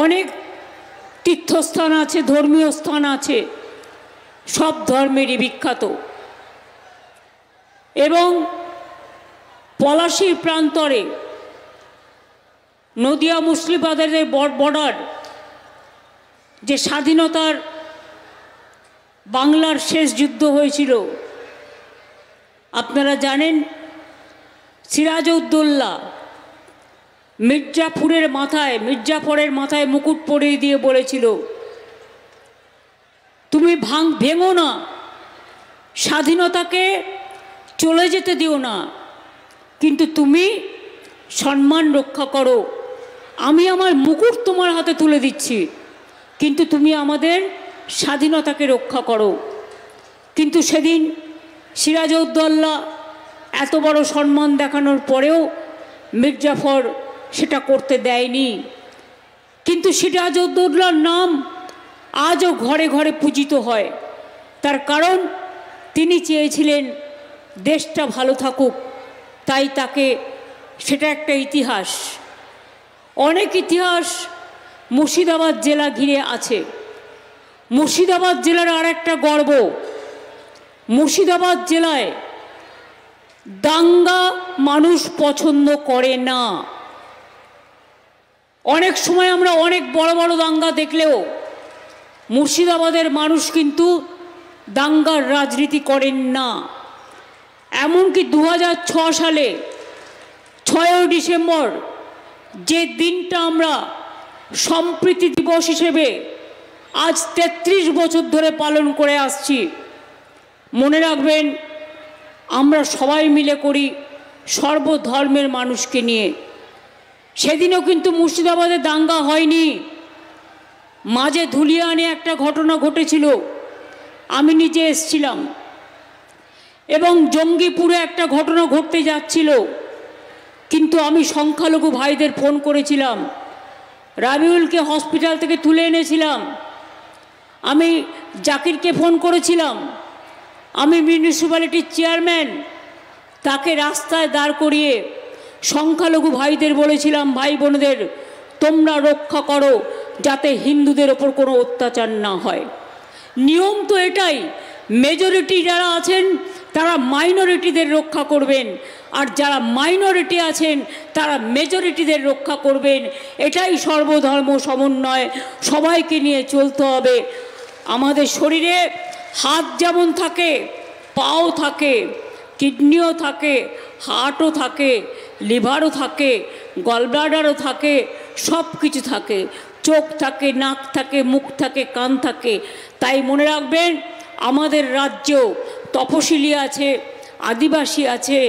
অনেক তীর্থস্থান আছে, ধর্মীয় স্থান আছে, সব ধর্মেরই বিখ্যাত। এবং পলাশীর প্রান্তরে নদিয়া মুর্শিদাবাদের বর্ডার, যে স্বাধীনতার বাংলার শেষ যুদ্ধ হয়েছিল, আপনারা জানেন সিরাজউদ্দৌলা মির্জাফরের মাথায় মুকুট পরিয়ে দিয়ে বলেছিল, তুমি ভেঙো না, স্বাধীনতাকে চলে যেতে দিও না, কিন্তু তুমি সম্মান রক্ষা করো। আমি আমার মুকুট তোমার হাতে তুলে দিচ্ছি, কিন্তু তুমি আমাদের স্বাধীনতাকে রক্ষা করো। কিন্তু সেদিন সিরাজউদ্দৌলা এত বড় সম্মান দেখানোর পরেও মির্জাফর সেটা করতে দেয়নি। কিন্তু সিরাজউদ্দৌলার নাম আজও ঘরে ঘরে পূজিত হয়। তার কারণ তিনি চেয়েছিলেন দেশটা ভালো থাকুক, তাই তাকে, সেটা একটা ইতিহাস। অনেক ইতিহাস মুর্শিদাবাদ জেলা ঘিরে আছে। মুর্শিদাবাদ জেলার আর একটা গর্ব, মুর্শিদাবাদ জেলায় দাঙ্গা মানুষ পছন্দ করে না। অনেক সময় আমরা অনেক বড় বড় দাঙ্গা দেখলেও মুর্শিদাবাদের মানুষ কিন্তু দাঙ্গার রাজনীতি করেন না। এমনকি 2006 সালে 6 ডিসেম্বর, যে দিনটা আমরা সম্প্রীতি দিবস হিসেবে আজ 33 বছর ধরে পালন করে আসছি, মনে রাখবেন আমরা সবাই মিলে করি, সর্বধর্মের মানুষকে নিয়ে। সেদিনও কিন্তু মুর্শিদাবাদে দাঙ্গা হয়নি। মাঝে ধুলিয়ানে একটা ঘটনা ঘটেছিল, আমি নিজে এসেছিলাম, এবং জঙ্গিপুরে একটা ঘটনা ঘটতে যাচ্ছিল, কিন্তু আমি সংখ্যালঘু ভাইদের ফোন করেছিলাম, রাবিউলকে হসপিটাল থেকে তুলে এনেছিলাম, আমি জাকিরকে ফোন করেছিলাম, আমি মিউনিসিপ্যালিটির চেয়ারম্যান, তাকে রাস্তায় দাঁড় করিয়ে সংখ্যালঘু ভাইদের বলেছিলাম, ভাই বোনদের তোমরা রক্ষা করো যাতে হিন্দুদের ওপর কোনো অত্যাচার না হয়। নিয়ম তো এটাই, মেজরিটি যারা আছেন তারা মাইনরিটিদের রক্ষা করবেন, আর যারা মাইনরিটি আছেন তারা মেজরিটিদের রক্ষা করবেন। এটাই সর্বধর্ম সমন্বয়, সবাইকে নিয়ে চলতে হবে। আমাদের শরীরে হাত যেমন থাকে, পাও থাকে, কিডনিও থাকে, হার্টও থাকে, লিভারও থাকে, গলব্লাডারও থাকে, সব কিছু থাকে, চোখ থাকে, নাক থাকে, মুখ থাকে, কান থাকে। তাই মনে রাখবেন আমাদের রাজ্য তপশিলি আছে, আদিবাসী আছে,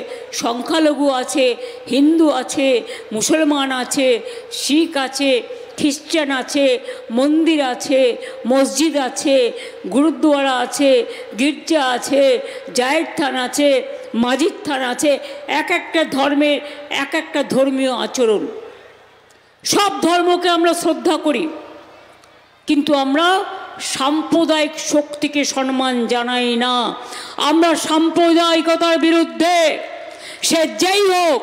সংখ্যালঘু আছে, হিন্দু আছে, মুসলমান আছে, শিখ আছে, খ্রিস্টান আছে, মন্দির আছে, মসজিদ আছে, গুরুদ্বারা আছে, গির্জা আছে, জায়ের থান আছে, মাজিদ থান আছে। এক একটা ধর্মের এক একটা ধর্মীয় আচরণ। সব ধর্মকে আমরা শ্রদ্ধা করি, কিন্তু আমরা সাম্প্রদায়িক শক্তিকে সম্মান জানাই না। আমরা সাম্প্রদায়িকতার বিরুদ্ধে, সে যেই হোক,